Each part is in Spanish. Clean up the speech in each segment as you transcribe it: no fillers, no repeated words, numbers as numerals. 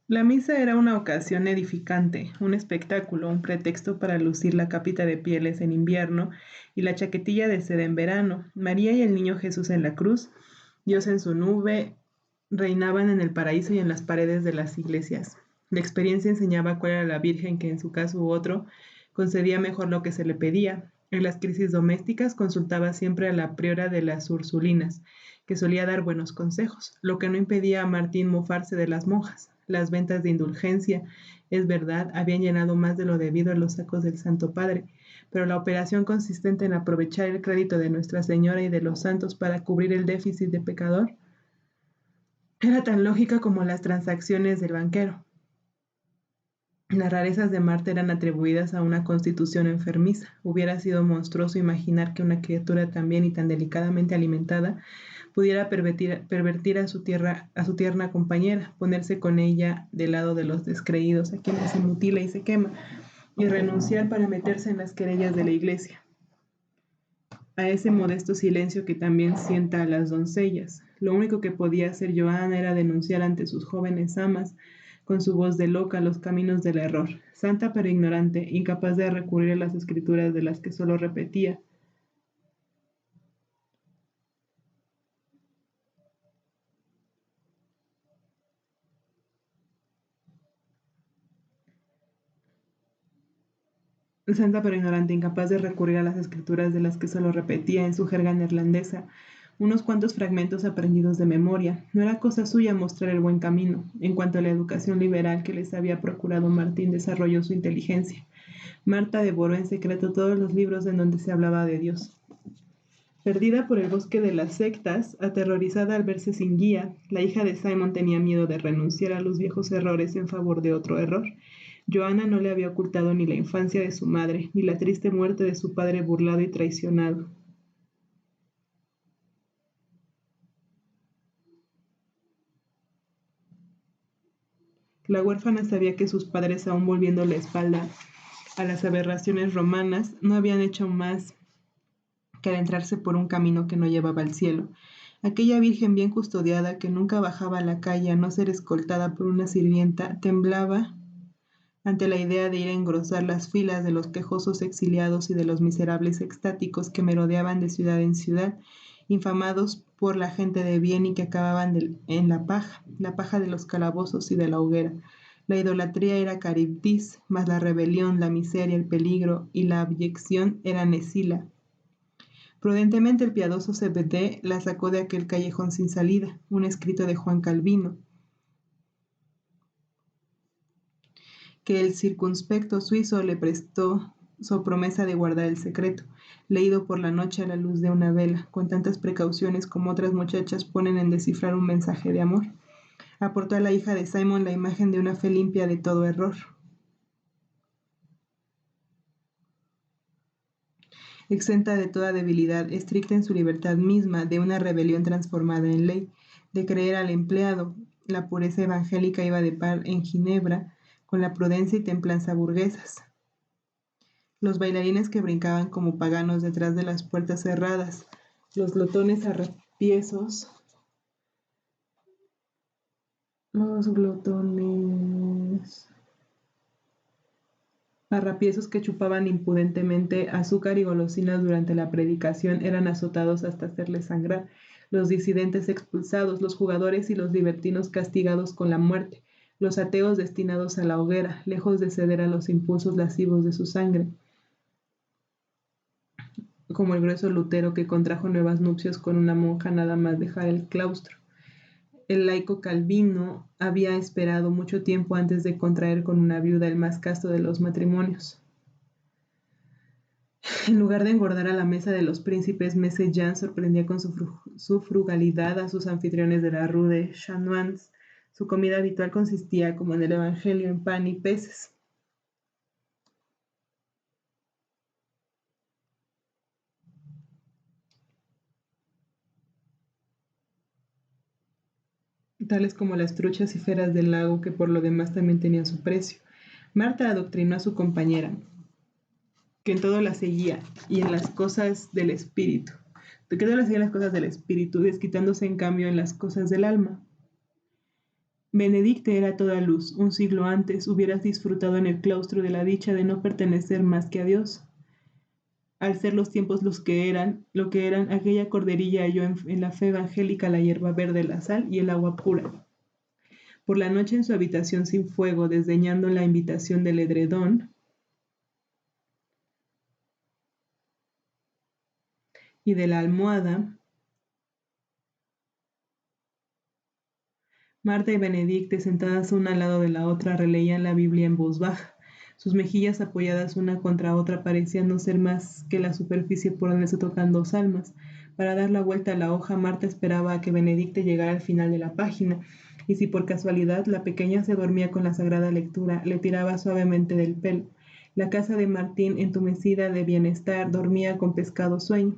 La misa era una ocasión edificante, un espectáculo, un pretexto para lucir la capita de pieles en invierno y la chaquetilla de seda en verano. María y el niño Jesús en la cruz, Dios en su nube, reinaban en el paraíso y en las paredes de las iglesias. La experiencia enseñaba cuál era la Virgen que en su caso u otro concedía mejor lo que se le pedía. En las crisis domésticas consultaba siempre a la priora de las Ursulinas, que solía dar buenos consejos, lo que no impedía a Martín mofarse de las monjas. Las ventas de indulgencia, es verdad, habían llenado más de lo debido a los sacos del Santo Padre, pero la operación consistente en aprovechar el crédito de Nuestra Señora y de los santos para cubrir el déficit de pecador era tan lógica como las transacciones del banquero. Las rarezas de Marta eran atribuidas a una constitución enfermiza. Hubiera sido monstruoso imaginar que una criatura tan bien y tan delicadamente alimentada pudiera pervertir a su tierna compañera, ponerse con ella del lado de los descreídos, a quienes se mutila y se quema, y renunciar para meterse en las querellas de la iglesia, a ese modesto silencio que también sienta a las doncellas. Lo único que podía hacer Joana era denunciar ante sus jóvenes amas, con su voz de loca, los caminos del error, santa pero ignorante, incapaz de recurrir a las escrituras de las que solo repetía. Santa pero ignorante, incapaz de recurrir a las escrituras de las que solo repetía en su jerga neerlandesa unos cuantos fragmentos aprendidos de memoria. No era cosa suya mostrar el buen camino. En cuanto a la educación liberal que les había procurado Martín, desarrolló su inteligencia. Marta devoró en secreto todos los libros en donde se hablaba de Dios. Perdida por el bosque de las sectas, aterrorizada al verse sin guía, la hija de Simon tenía miedo de renunciar a los viejos errores en favor de otro error. Joana no le había ocultado ni la infancia de su madre, ni la triste muerte de su padre burlado y traicionado. La huérfana sabía que sus padres, aún volviendo la espalda a las aberraciones romanas, no habían hecho más que adentrarse por un camino que no llevaba al cielo. Aquella virgen bien custodiada, que nunca bajaba a la calle a no ser escoltada por una sirvienta, temblaba ante la idea de ir a engrosar las filas de los quejosos exiliados y de los miserables extáticos que merodeaban de ciudad en ciudad, infamados por la gente de bien y que acababan en la paja de los calabozos y de la hoguera. La idolatría era Caribdis, mas la rebelión, la miseria, el peligro y la abyección eran Escila. Prudentemente el piadoso CBD la sacó de aquel callejón sin salida, un escrito de Juan Calvino, que el circunspecto suizo le prestó su promesa de guardar el secreto, leído por la noche a la luz de una vela, con tantas precauciones como otras muchachas ponen en descifrar un mensaje de amor. Aportó a la hija de Simon la imagen de una fe limpia de todo error, exenta de toda debilidad, estricta en su libertad misma, de una rebelión transformada en ley, de creer al empleado. La pureza evangélica iba de par en Ginebra con la prudencia y templanza burguesas. Los bailarines que brincaban como paganos detrás de las puertas cerradas, los glotones arrapiesos, los glotones arrapiesos que chupaban impudentemente azúcar y golosinas durante la predicación eran azotados hasta hacerles sangrar, los disidentes expulsados, los jugadores y los libertinos castigados con la muerte, los ateos destinados a la hoguera, lejos de ceder a los impulsos lascivos de su sangre, como el grueso Lutero que contrajo nuevas nupcias con una monja nada más dejar el claustro. El laico Calvino había esperado mucho tiempo antes de contraer con una viuda el más casto de los matrimonios. En lugar de engordar a la mesa de los príncipes, Messe Jean sorprendía con su frugalidad a sus anfitriones de la Rue de Chanoines. Su comida habitual consistía, como en el Evangelio, en pan y peces. Tales como las truchas y feras del lago, que por lo demás también tenían su precio. Marta adoctrinó a su compañera, que en todo la seguía, y en las cosas del espíritu, desquitándose en cambio en las cosas del alma. Benedicte era toda luz. Un siglo antes hubieras disfrutado en el claustro de la dicha de no pertenecer más que a Dios. Al ser los tiempos lo que eran, aquella corderilla halló en la fe evangélica la hierba verde, la sal y el agua pura. Por la noche en su habitación sin fuego, desdeñando la invitación del edredón y de la almohada, Marta y Benedicte, sentadas una al lado de la otra, releían la Biblia en voz baja. Sus mejillas apoyadas una contra otra parecían no ser más que la superficie por donde se tocan dos almas. Para dar la vuelta a la hoja, Marta esperaba a que Benedicte llegara al final de la página, y si por casualidad la pequeña se dormía con la sagrada lectura, le tiraba suavemente del pelo. La casa de Martín, entumecida de bienestar, dormía con pesado sueño.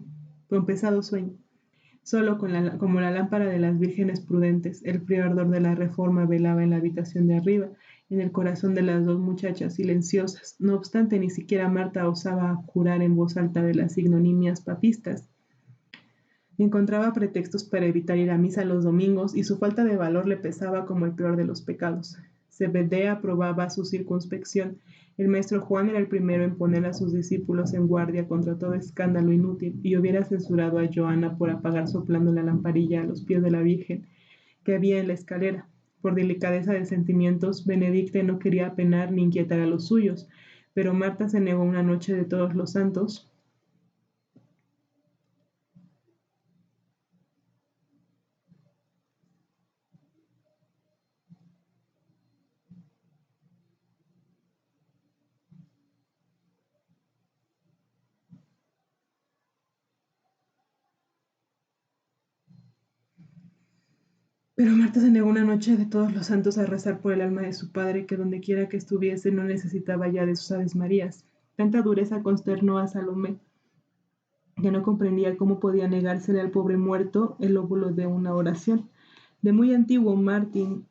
Solo como la lámpara de las vírgenes prudentes, el frío ardor de la reforma velaba en la habitación de arriba, en el corazón de las dos muchachas silenciosas. No obstante, ni siquiera Marta osaba jurar en voz alta de las ignominias papistas. Encontraba pretextos para evitar ir a misa los domingos y su falta de valor le pesaba como el peor de los pecados. Zebedea aprobaba su circunspección. El maestro Juan era el primero en poner a sus discípulos en guardia contra todo escándalo inútil y hubiera censurado a Joana por apagar soplando la lamparilla a los pies de la Virgen que había en la escalera. Por delicadeza de sentimientos, Benedicte no quería apenar ni inquietar a los suyos, pero Marta se negó una noche de todos los santos. Pero Marta se negó una noche de todos los santos a rezar por el alma de su padre, que donde quiera que estuviese no necesitaba ya de sus Aves Marías. Tanta dureza consternó a Salomé, que no comprendía cómo podía negársele al pobre muerto el óvulo de una oración. De muy antiguo, Martín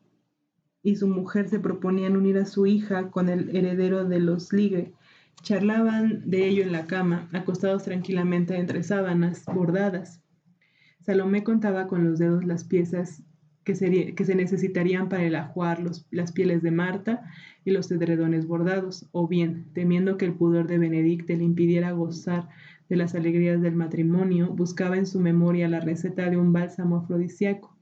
y su mujer se proponían unir a su hija con el heredero de los Ligre. Charlaban de ello en la cama, acostados tranquilamente entre sábanas bordadas. Salomé contaba con los dedos las piezas que se necesitarían para el ajuar las pieles de Marta y los edredones bordados, o bien, temiendo que el pudor de Benedicte le impidiera gozar de las alegrías del matrimonio, buscaba en su memoria la receta de un bálsamo afrodisíaco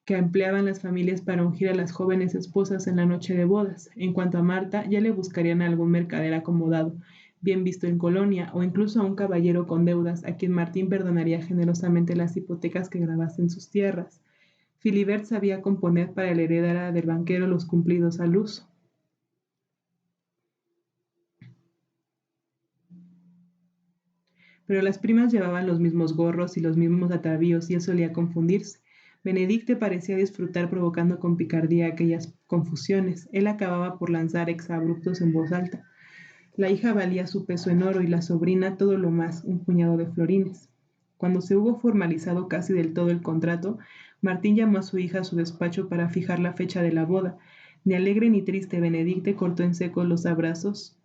que empleaban las familias para ungir a las jóvenes esposas en la noche de bodas. En cuanto a Marta, ya le buscarían a algún mercader acomodado, bien visto en Colonia, o incluso a un caballero con deudas, a quien Martín perdonaría generosamente las hipotecas que grabasen sus tierras. Filibert sabía componer para la heredera del banquero los cumplidos al uso. Pero las primas llevaban los mismos gorros y los mismos atavíos y él solía confundirse. Benedicte parecía disfrutar provocando con picardía aquellas confusiones. Él acababa por lanzar exabruptos en voz alta. La hija valía su peso en oro y la sobrina todo lo más, un puñado de florines. Cuando se hubo formalizado casi del todo el contrato, Martín llamó a su hija a su despacho para fijar la fecha de la boda. Ni alegre ni triste, Benedicte cortó en seco los abrazos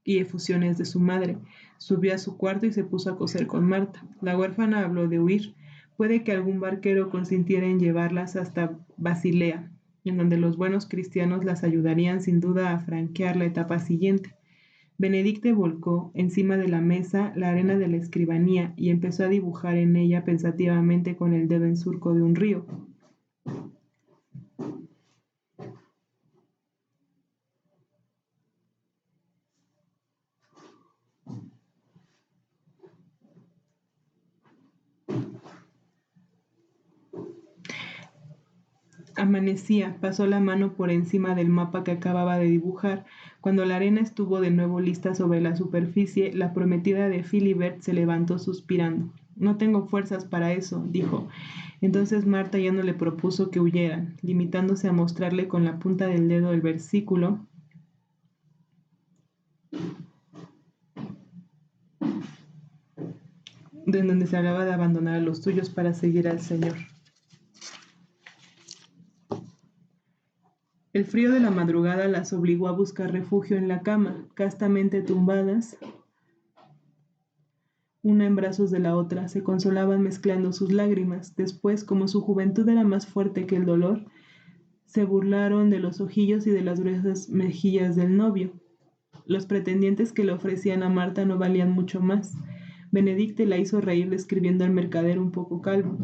y efusiones de su madre. Subió a su cuarto y se puso a coser con Marta. La huérfana habló de huir. Puede que algún barquero consintiera en llevarlas hasta Basilea, en donde los buenos cristianos las ayudarían sin duda a franquear la etapa siguiente. Benedicte volcó encima de la mesa la arena de la escribanía y empezó a dibujar en ella pensativamente con el dedo en surco de un río. Amanecía, pasó la mano por encima del mapa que acababa de dibujar. Cuando la arena estuvo de nuevo lista sobre la superficie, la prometida de Philibert se levantó suspirando. No tengo fuerzas para eso, dijo. Entonces Marta ya no le propuso que huyeran, limitándose a mostrarle con la punta del dedo el versículo de donde se hablaba de abandonar a los tuyos para seguir al Señor. El frío de la madrugada las obligó a buscar refugio en la cama, castamente tumbadas, una en brazos de la otra, se consolaban mezclando sus lágrimas. Después, como su juventud era más fuerte que el dolor, Se burlaron de los ojillos y de las gruesas mejillas del novio. Los pretendientes que le ofrecían a Marta no valían mucho más. Benedicte la hizo reír describiendo al mercader un poco calvo.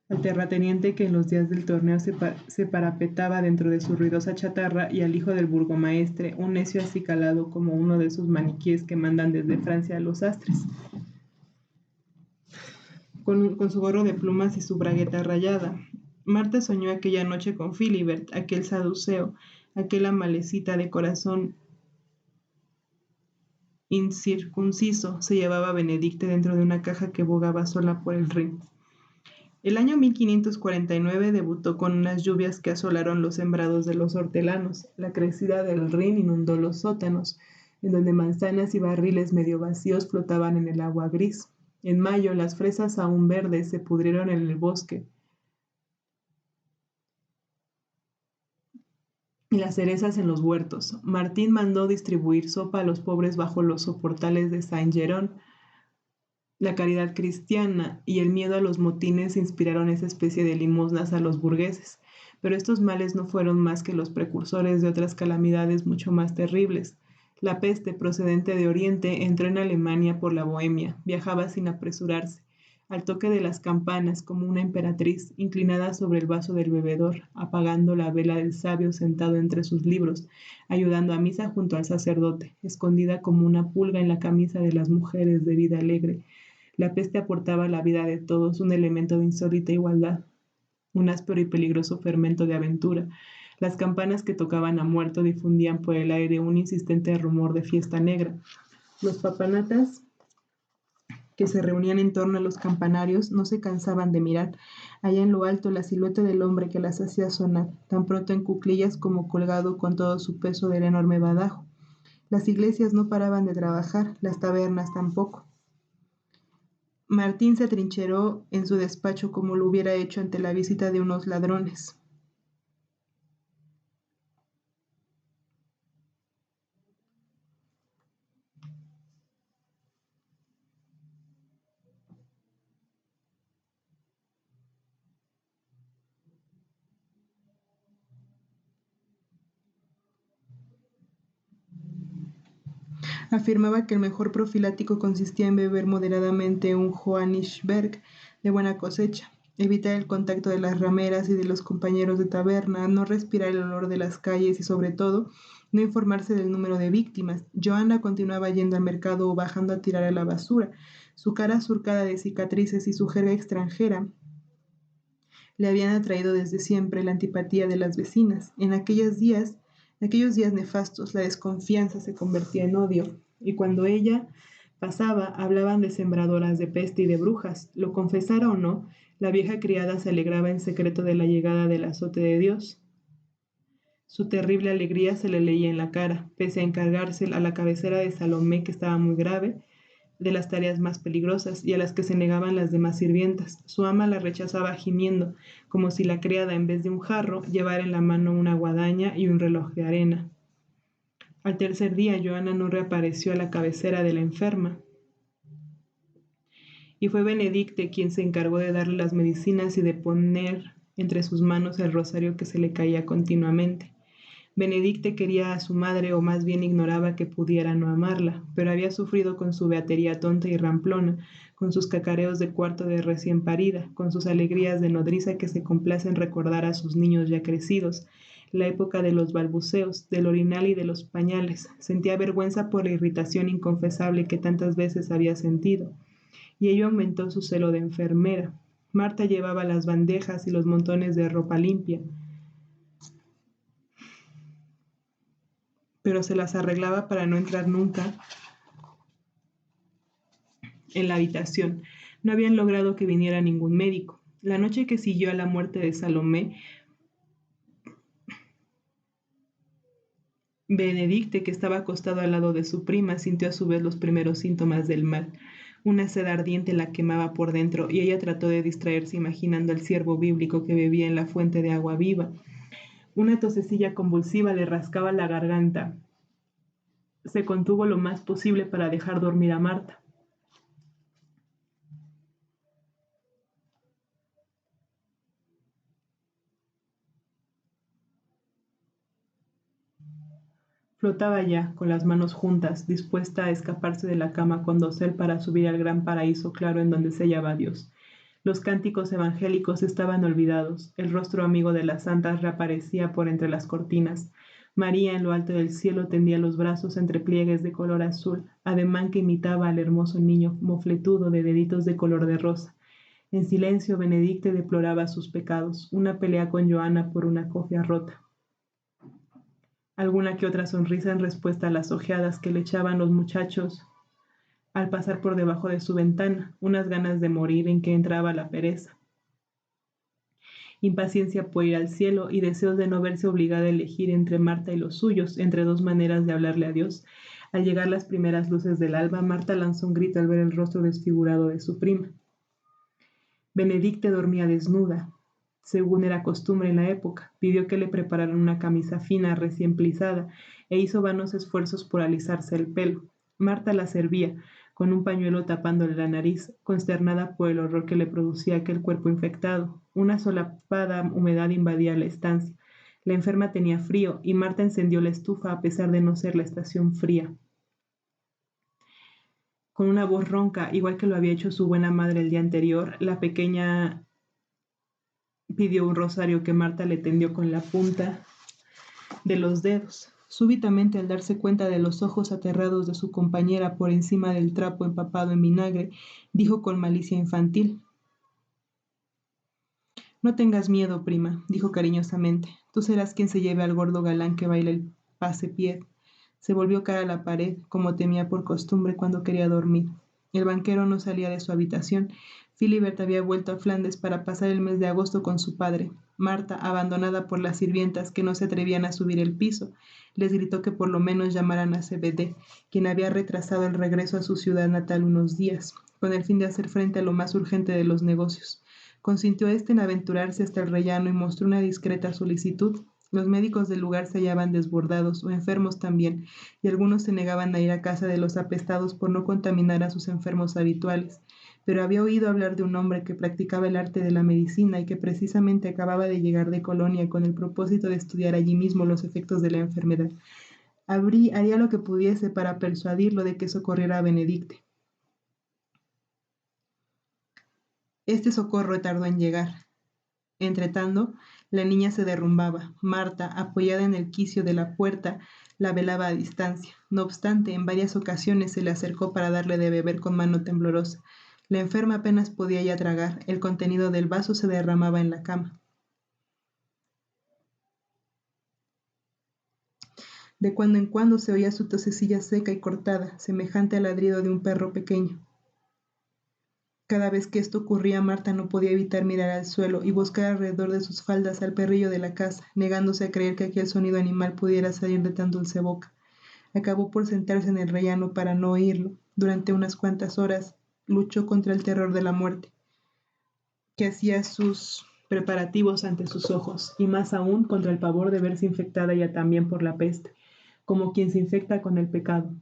Al terrateniente que en los días del torneo se parapetaba dentro de su ruidosa chatarra, y al hijo del burgomaestre, un necio acicalado como uno de esos maniquíes que mandan desde Francia a los sastres, con su gorro de plumas y su bragueta rayada. Marta soñó aquella noche con Filibert, aquel saduceo, aquella malecita de corazón incircunciso. Se llevaba a Benedicte dentro de una caja que bogaba sola por el Rin. El año 1549 debutó con unas lluvias que asolaron los sembrados de los hortelanos. La crecida del Rin inundó los sótanos, en donde manzanas y barriles medio vacíos flotaban en el agua gris. En mayo, las fresas aún verdes se pudrieron en el bosque, y las cerezas en los huertos. Martín mandó distribuir sopa a los pobres bajo los soportales de Saint-Geron. La caridad cristiana y el miedo a los motines inspiraron esa especie de limosnas a los burgueses, pero estos males no fueron más que los precursores de otras calamidades mucho más terribles. La peste, procedente de Oriente, entró en Alemania por la Bohemia, viajaba sin apresurarse, al toque de las campanas, como una emperatriz, inclinada sobre el vaso del bebedor, apagando la vela del sabio sentado entre sus libros, ayudando a misa junto al sacerdote, escondida como una pulga en la camisa de las mujeres de vida alegre. La peste aportaba a la vida de todos un elemento de insólita igualdad, un áspero y peligroso fermento de aventura. Las campanas que tocaban a muerto difundían por el aire un insistente rumor de fiesta negra. Los papanatas que se reunían en torno a los campanarios no se cansaban de mirar allá en lo alto la silueta del hombre que las hacía sonar, tan pronto en cuclillas como colgado con todo su peso del enorme badajo. Las iglesias no paraban de trabajar, las tabernas tampoco. Martín se atrincheró en su despacho como lo hubiera hecho ante la visita de unos ladrones. Afirmaba que el mejor profilático consistía en beber moderadamente un Johannisberg de buena cosecha, evitar el contacto de las rameras y de los compañeros de taberna, no respirar el olor de las calles y, sobre todo, no informarse del número de víctimas. Johanna continuaba yendo al mercado o bajando a tirar a la basura. Su cara surcada de cicatrices y su jerga extranjera le habían atraído desde siempre la antipatía de las vecinas. En aquellos días nefastos, la desconfianza se convertía en odio, y cuando ella pasaba, hablaban de sembradoras de peste y de brujas. Lo confesara o no, la vieja criada se alegraba en secreto de la llegada del azote de Dios. Su terrible alegría se le leía en la cara, pese a encargarse a la cabecera de Salomé, que estaba muy grave, de las tareas más peligrosas y a las que se negaban las demás sirvientas. Su ama la rechazaba gimiendo, como si la criada, en vez de un jarro, llevara en la mano una guadaña y un reloj de arena. Al tercer día, Johanna no reapareció a la cabecera de la enferma, y fue Benedicte quien se encargó de darle las medicinas y de poner entre sus manos el rosario que se le caía continuamente. Benedicte quería a su madre, o más bien ignoraba que pudiera no amarla, pero había sufrido con su beatería tonta y ramplona, con sus cacareos de cuarto de recién parida, con sus alegrías de nodriza que se complace en recordar a sus niños ya crecidos, la época de los balbuceos, del orinal y de los pañales. Sentía vergüenza por la irritación inconfesable que tantas veces había sentido, y ello aumentó su celo de enfermera. Marta llevaba las bandejas y los montones de ropa limpia, pero se las arreglaba para no entrar nunca en la habitación. No habían logrado que viniera ningún médico. La noche que siguió a la muerte de Salomé, Benedicte, que estaba acostado al lado de su prima, sintió a su vez los primeros síntomas del mal. Una sed ardiente la quemaba por dentro, y ella trató de distraerse imaginando al ciervo bíblico que bebía en la fuente de agua viva. Una tosecilla convulsiva le rascaba la garganta, se contuvo lo más posible para dejar dormir a Marta. Flotaba ya, con las manos juntas, dispuesta a escaparse de la cama con dosel para subir al gran paraíso claro en donde se hallaba Dios. Los cánticos evangélicos estaban olvidados, el rostro amigo de las santas reaparecía por entre las cortinas. María en lo alto del cielo tendía los brazos entre pliegues de color azul, ademán que imitaba al hermoso niño mofletudo de deditos de color de rosa. En silencio, Benedicte deploraba sus pecados, una pelea con Joana por una cofia rota. Alguna que otra sonrisa en respuesta a las ojeadas que le echaban los muchachos al pasar por debajo de su ventana, unas ganas de morir en que entraba la pereza, impaciencia por ir al cielo y deseos de no verse obligada a elegir entre Marta y los suyos, entre dos maneras de hablarle a Dios. Al llegar las primeras luces del alba, Marta lanzó un grito al ver el rostro desfigurado de su prima. Benedicte dormía desnuda, según era costumbre en la época. Pidió que le prepararan una camisa fina, recién plisada, e hizo vanos esfuerzos por alisarse el pelo. Marta la servía, con un pañuelo tapándole la nariz, consternada por el horror que le producía aquel cuerpo infectado. Una solapada humedad invadía la estancia. La enferma tenía frío, y Marta encendió la estufa a pesar de no ser la estación fría. Con una voz ronca, igual que lo había hecho su buena madre el día anterior, la pequeña pidió un rosario que Marta le tendió con la punta de los dedos. Súbitamente, al darse cuenta de los ojos aterrados de su compañera por encima del trapo empapado en vinagre, dijo con malicia infantil: No tengas miedo, prima, dijo cariñosamente. Tú serás quien se lleve al gordo galán que baila el pasepied. Se volvió cara a la pared, como temía por costumbre cuando quería dormir. El banquero no salía de su habitación. Philibert había vuelto a Flandes para pasar el mes de agosto con su padre. Marta, abandonada por las sirvientas que no se atrevían a subir el piso, les gritó que por lo menos llamaran a CBD, quien había retrasado el regreso a su ciudad natal unos días, con el fin de hacer frente a lo más urgente de los negocios. Consintió éste en aventurarse hasta el rellano y mostró una discreta solicitud. Los médicos del lugar se hallaban desbordados, o enfermos también, y algunos se negaban a ir a casa de los apestados por no contaminar a sus enfermos habituales. Pero había oído hablar de un hombre que practicaba el arte de la medicina y que precisamente acababa de llegar de Colonia con el propósito de estudiar allí mismo los efectos de la enfermedad. Haría lo que pudiese para persuadirlo de que socorriera a Benedicte. Este socorro tardó en llegar. Entretanto, la niña se derrumbaba. Marta, apoyada en el quicio de la puerta, la velaba a distancia. No obstante, en varias ocasiones se le acercó para darle de beber con mano temblorosa. La enferma apenas podía ya tragar. El contenido del vaso se derramaba en la cama. De cuando en cuando se oía su tosecilla seca y cortada, semejante al ladrido de un perro pequeño. Cada vez que esto ocurría, Marta no podía evitar mirar al suelo y buscar alrededor de sus faldas al perrillo de la casa, negándose a creer que aquel sonido animal pudiera salir de tan dulce boca. Acabó por sentarse en el rellano para no oírlo. Durante unas cuantas horas luchó contra el terror de la muerte, que hacía sus preparativos ante sus ojos, y más aún contra el pavor de verse infectada ya también por la peste, como quien se infecta con el pecado.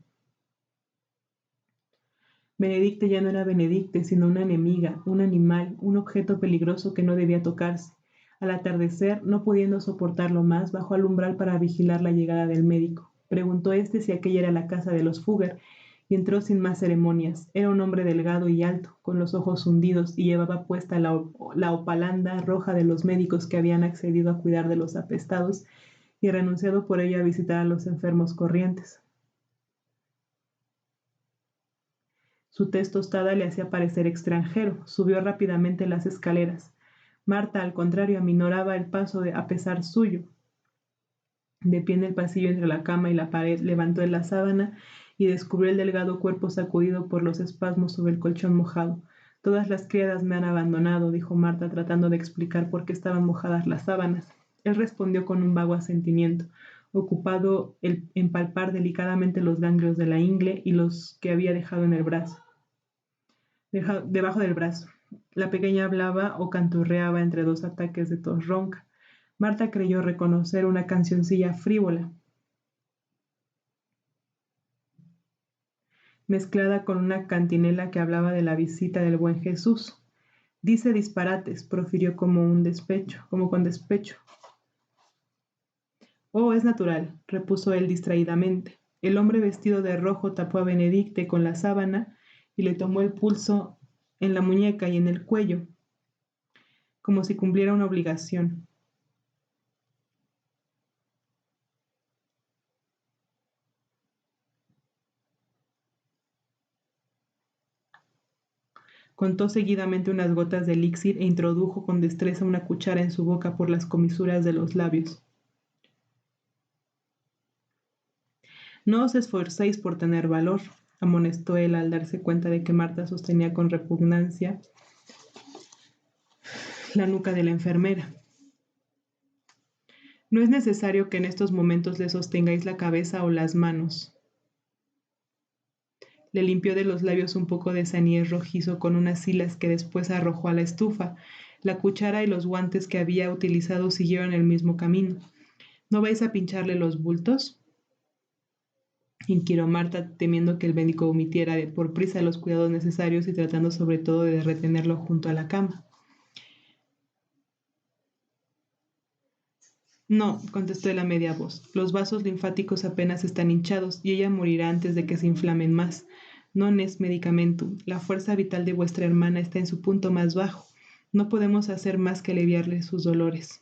Benedicte ya no era Benedicte, sino una enemiga, un animal, un objeto peligroso que no debía tocarse. Al atardecer, no pudiendo soportarlo más, bajó al umbral para vigilar la llegada del médico. Preguntó éste si aquella era la casa de los Fugger, y entró sin más ceremonias. Era un hombre delgado y alto, con los ojos hundidos, y llevaba puesta la opalanda roja de los médicos que habían accedido a cuidar de los apestados y renunciado por ello a visitar a los enfermos corrientes. Su tez tostada le hacía parecer extranjero. Subió rápidamente las escaleras. Marta, al contrario, aminoraba el paso a pesar suyo. De pie en el pasillo entre la cama y la pared, levantó la sábana y descubrió el delgado cuerpo sacudido por los espasmos sobre el colchón mojado. Todas las criadas me han abandonado, dijo Marta, tratando de explicar por qué estaban mojadas las sábanas. Él respondió con un vago asentimiento, ocupado en palpar delicadamente los ganglios de la ingle y los que había dejado en el brazo. Debajo del brazo. La pequeña hablaba o canturreaba entre dos ataques de tos ronca. Marta creyó reconocer una cancioncilla frívola. mezclada con una cantinela que hablaba de la visita del buen Jesús. Dice disparates, profirió como con despecho. Oh, es natural, repuso él distraídamente. El hombre vestido de rojo tapó a Benedicte con la sábana y le tomó el pulso en la muñeca y en el cuello, como si cumpliera una obligación. Contó seguidamente unas gotas de elixir e introdujo con destreza una cuchara en su boca por las comisuras de los labios. No os esforcéis por tener valor, amonestó él al darse cuenta de que Marta sostenía con repugnancia la nuca de la enfermera. No es necesario que en estos momentos le sostengáis la cabeza o las manos. Le limpió de los labios un poco de saniez rojizo con unas hilas que después arrojó a la estufa. La cuchara y los guantes que había utilizado siguieron el mismo camino. ¿No vais a pincharle los bultos? Inquirió Marta, temiendo que el médico omitiera por prisa los cuidados necesarios y tratando sobre todo de retenerlo junto a la cama. No, contestó él a media voz. Los vasos linfáticos apenas están hinchados y ella morirá antes de que se inflamen más. Non es medicamentum. La fuerza vital de vuestra hermana está en su punto más bajo. No podemos hacer más que aliviarle sus dolores.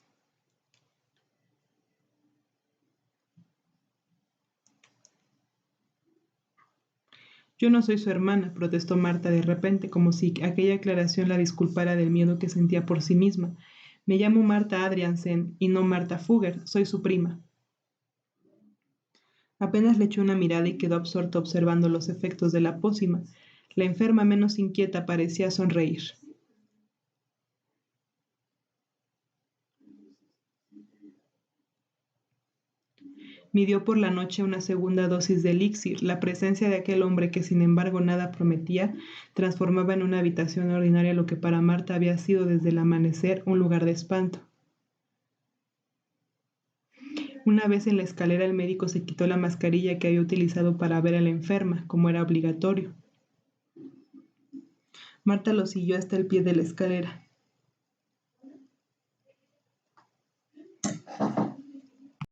Yo no soy su hermana, protestó Marta de repente, como si aquella aclaración la disculpara del miedo que sentía por sí misma. Me llamo Marta Adriansen y no Marta Fugger, soy su prima. Apenas le echó una mirada y quedó absorto observando los efectos de la pócima. La enferma menos inquieta parecía sonreír. Midió por la noche una segunda dosis de elixir. La presencia de aquel hombre que sin embargo nada prometía, transformaba en una habitación ordinaria lo que para Marta había sido desde el amanecer un lugar de espanto. Una vez en la escalera el médico se quitó la mascarilla que había utilizado para ver a la enferma, como era obligatorio. Marta lo siguió hasta el pie de la escalera.